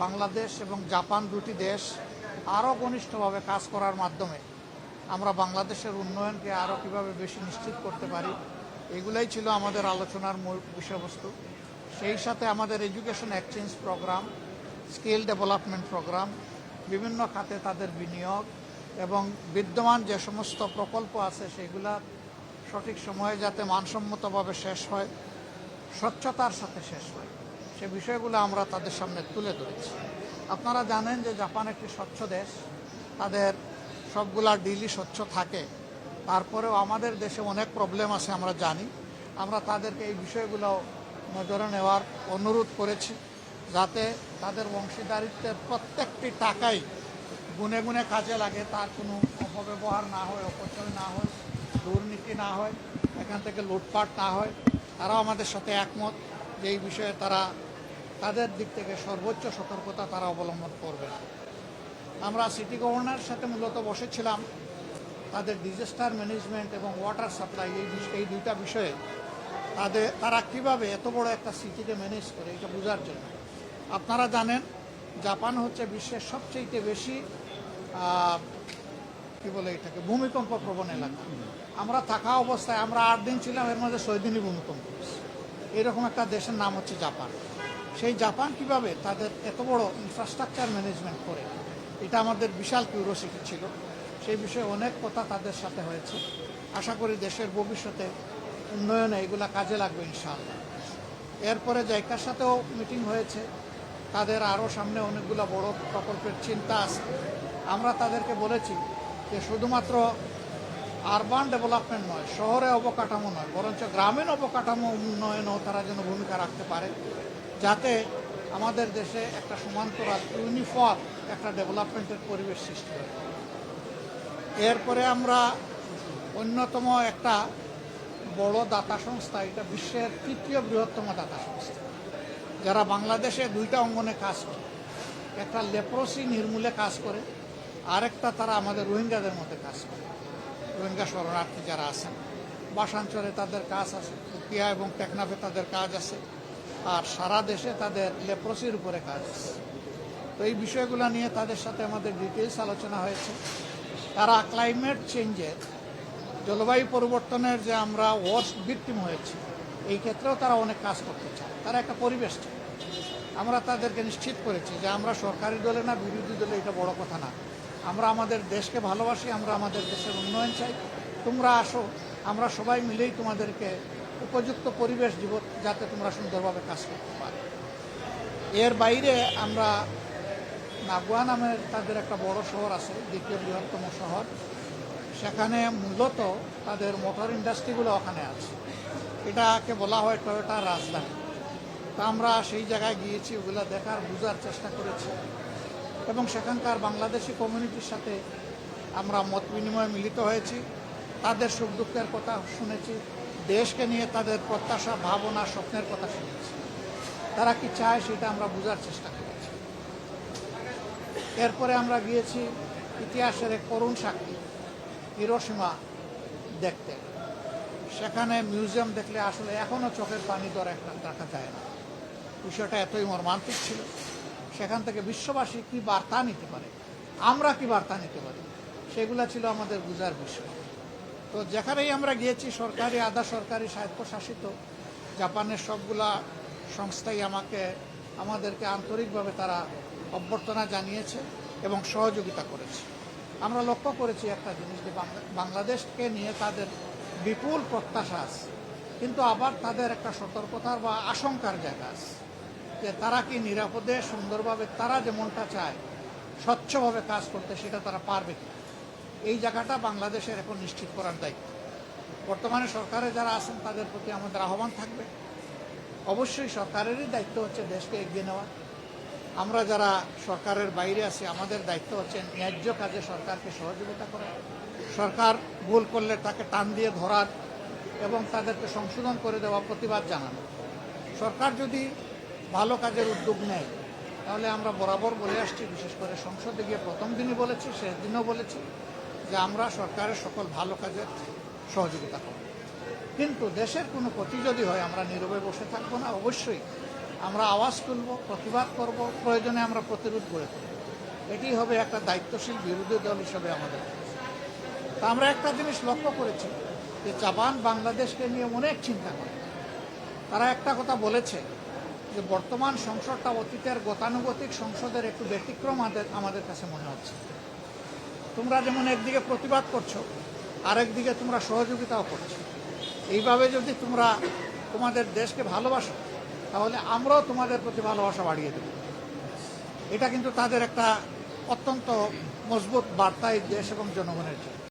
বাংলাদেশ এবং জাপান দুটি দেশ আরও ঘনিষ্ঠভাবে কাজ করার মাধ্যমে আমরা বাংলাদেশের উন্নয়নকে আরও কীভাবে বেশি নিশ্চিত করতে পারি, এগুলাই ছিল আমাদের আলোচনার মূল বিষয়বস্তু। সেই সাথে আমাদের education exchange program, skill development program, বিভিন্ন খাতে তাদের বিনিয়োগ এবং বিদ্যমান যে সমস্ত প্রকল্প আছে সেগুলা সঠিক সময়ে যাতে মানসম্মতভাবে শেষ হয়, স্বচ্ছতার সাথে শেষ হয়, সে বিষয়গুলো আমরা তাদের সামনে তুলে ধরেছি। আপনারা জানেন যে জাপান একটি স্বচ্ছ দেশ, তাদের সবগুলা ডিলই স্বচ্ছ থাকে। তারপরেও আমাদের দেশে অনেক প্রবলেম আছে আমরা জানি। আমরা তাদেরকে এই বিষয়গুলো নজরে নেওয়ার অনুরোধ করেছি, যাতে তাদের অংশীদারিত্বের প্রত্যেকটি টাকাই গুনে গুনে কাজে লাগে, তার কোনো অপব্যবহার না হয়, অপচয় না হয়, দুর্নীতি না হয়, এখান থেকে লুটপাট না হয়। তারাও আমাদের সাথে একমত যে এই বিষয়ে তাদের দিক থেকে সর্বোচ্চ সতর্কতা তারা অবলম্বন করবে। আমরা সিটি গভর্নরের সাথে মূলত বসেছিলাম তাদের ডিজাস্টার ম্যানেজমেন্ট এবং ওয়াটার সাপ্লাই এই দুইটা বিষয়ে তারা কীভাবে এত বড় একটা সিটিকে ম্যানেজ করে এটা বোঝার জন্য। আপনারা জানেন জাপান হচ্ছে বিশ্বের সবচেয়ে বেশি এটাকে ভূমিকম্প প্রবণ এলাকা। আমরা থাকা অবস্থায় আমরা 8 দিন ছিলাম, এর মধ্যে 6 দিনই ভূমিকম্প। এরকম একটা দেশের নাম হচ্ছে জাপান। সেই জাপান কিভাবে তাদের এত বড় ইনফ্রাস্ট্রাকচার ম্যানেজমেন্ট করে, এটা আমাদের বিশাল কিউরিওসিটি ছিল। সেই বিষয়ে অনেক কথা তাদের সাথে হয়েছে। আশা করি দেশের ভবিষ্যতে উন্নয়নে এগুলা কাজে লাগবে ইনশাআল্লাহ। এরপরে জাইকার সাথেও মিটিং হয়েছে, তাদের আরও সামনে অনেকগুলো বড় প্রকল্পের চিন্তা আছে। আমরা তাদেরকে বলেছি যে শুধুমাত্র আরবান ডেভেলপমেন্ট নয়, শহরে অবকাঠামো নয়, বরঞ্চ গ্রামীণ অবকাঠামো উন্নয়নেও তারা যেন ভূমিকা রাখতে পারে, যাতে আমাদের দেশে একটা সমান্তরাল ইউনিফর্ম একটা ডেভেলপমেন্টের পরিবেশ সৃষ্টি হয়। এরপরে আমরা অন্যতম একটা বড় দাতা সংস্থা, এটা বিশ্বের 3য় বৃহত্তম দাতা সংস্থা, যারা বাংলাদেশে 2টা অঙ্গনে কাজ করে। একটা লেপ্রোসি নির্মূলে কাজ করে, আরেকটা তারা আমাদের রোহিঙ্গাদের মধ্যে কাজ করে। রোহিঙ্গা শরণার্থী যারা আছেন বাসাঞ্চলে তাদের কাজ আছে, উকিয়া এবং টেকনাফে তাদের কাজ আছে, আর সারা দেশে তাদের লেপ্রোসির উপরে কাজ আছে। তো এই বিষয়গুলো নিয়ে তাদের সাথে আমাদের ডিটেলস আলোচনা হয়েছে। তারা ক্লাইমেট চেঞ্জের, জলবায়ু পরিবর্তনের যে আমরা ওয়ার্স্ট ভিকটিম হয়েছি, এই ক্ষেত্রেও তারা অনেক কাজ করতে চায়। তারা একটা পরিবেশ চায়। আমরা তাদেরকে নিশ্চিত করেছি যে আমরা সরকারি দলে না বিরোধী দলে, এটা বড় কথা না। আমরা আমাদের দেশকে ভালোবাসি, আমরা আমাদের দেশের উন্নয়ন চাই। তোমরা আসো, আমরা সবাই মিলেই তোমাদেরকে উপযুক্ত পরিবেশ দিব, যাতে তোমরা সুন্দরভাবে কাজ করতে পারো। এর বাইরে আমরা নাগুয়া নামের তাদের একটা বড় শহর আছে, 2য় বৃহত্তম শহর। সেখানে মূলত তাদের মোটর ইন্ডাস্ট্রিগুলো ওখানে আছে। এটাকে বলা হয় টয়োটার রাজধানী। তা আমরা সেই জায়গায় গিয়েছি, ওগুলো দেখার বোঝার চেষ্টা করেছি এবং সেখানকার বাংলাদেশি কমিউনিটির সাথে আমরা মত বিনিময়ে মিলিত হয়েছি। তাদের সুখ দুঃখের কথা শুনেছি, দেশকে নিয়ে তাদের প্রত্যাশা, ভাবনা, স্বপ্নের কথা শুনেছি। তারা কি চায় সেটা আমরা বোঝার চেষ্টা করেছি। এরপরে আমরা গিয়েছি ইতিহাসের এক করুণ সাক্ষী হিরোশিমা দেখতে। সেখানে মিউজিয়াম দেখলে আসলে এখনও চোখের পানি ধরে রাখা যায় না। বিষয়টা এতই মর্মান্তিক ছিল। সেখান থেকে বিশ্ববাসী কী বার্তা নিতে পারে, আমরা কি বার্তা নিতে পারি, সেগুলো ছিল আমাদের বোঝার বিষয়। তো যেখানেই আমরা গিয়েছি, সরকারি, আধা সরকারি, স্বায়ত্তশাসিত জাপানের সবগুলা সংস্থাই আমাদেরকে আন্তরিকভাবে তারা অভ্যর্থনা জানিয়েছে এবং সহযোগিতা করেছে। আমরা লক্ষ্য করেছি একটা জিনিস, যে বাংলাদেশকে নিয়ে তাদের বিপুল প্রত্যাশা আছে, কিন্তু আবার তাদের একটা সতর্কতার বা আশঙ্কার জায়গা আছে, যে তারা কি নিরাপদে সুন্দরভাবে তারা যেমনটা চায় স্বচ্ছভাবে কাজ করতে, সেটা তারা পারবে কি। এই জায়গাটা বাংলাদেশের এখন নিশ্চিত করার দায়িত্ব। বর্তমানে সরকারে যারা আছেন তাদের প্রতি আমাদের আহ্বান থাকবে। অবশ্যই সরকারেরই দায়িত্ব হচ্ছে দেশকে এগিয়ে নেওয়া। আমরা যারা সরকারের বাইরে আছি, আমাদের দায়িত্ব হচ্ছে ন্যায্য কাজে সরকারকে সহযোগিতা করা, সরকার ভুল করলে তাকে টান দিয়ে ধরার এবং তাদেরকে সংশোধন করে দেওয়া, প্রতিবাদ জানানো। সরকার যদি ভালো কাজের উদ্যোগ নেয়, তাহলে আমরা বরাবর বলে আসছি, বিশেষ করে সংসদে গিয়ে প্রথম দিনই বলেছি, শেষ দিনও বলেছি, যে আমরা সরকারের সকল ভালো কাজের সহযোগিতা করব। কিন্তু দেশের কোনো ক্ষতি যদি হয়, আমরা নীরবে বসে থাকবো না। অবশ্যই আমরা আওয়াজ তুলব, প্রতিবাদ করব, প্রয়োজনে আমরা প্রতিরোধ গড়ে তুলব। এটি হবে একটা দায়িত্বশীল বিরোধী দল হিসেবে আমাদের। তা আমরা একটা জিনিস লক্ষ্য করেছি যে জাপান বাংলাদেশকে নিয়ে অনেক চিন্তা করে। তারা একটা কথা বলেছে যে বর্তমান সংসদটা অতীতের গতানুগতিক সংসদের একটু ব্যতিক্রম আমাদের কাছে মনে হচ্ছে। তোমরা যেমন একদিকে প্রতিবাদ করছো, আরেকদিকে তোমরা সহযোগিতাও করছো। এইভাবে যদি তোমরা তোমাদের দেশকে ভালোবাসো, তাহলে আমরাও তোমাদের প্রতি ভালোবাসা বাড়িয়ে দেব। এটা কিন্তু তাদের একটা অত্যন্ত মজবুত বার্তা এই দেশ এবং জনগণের জন্য।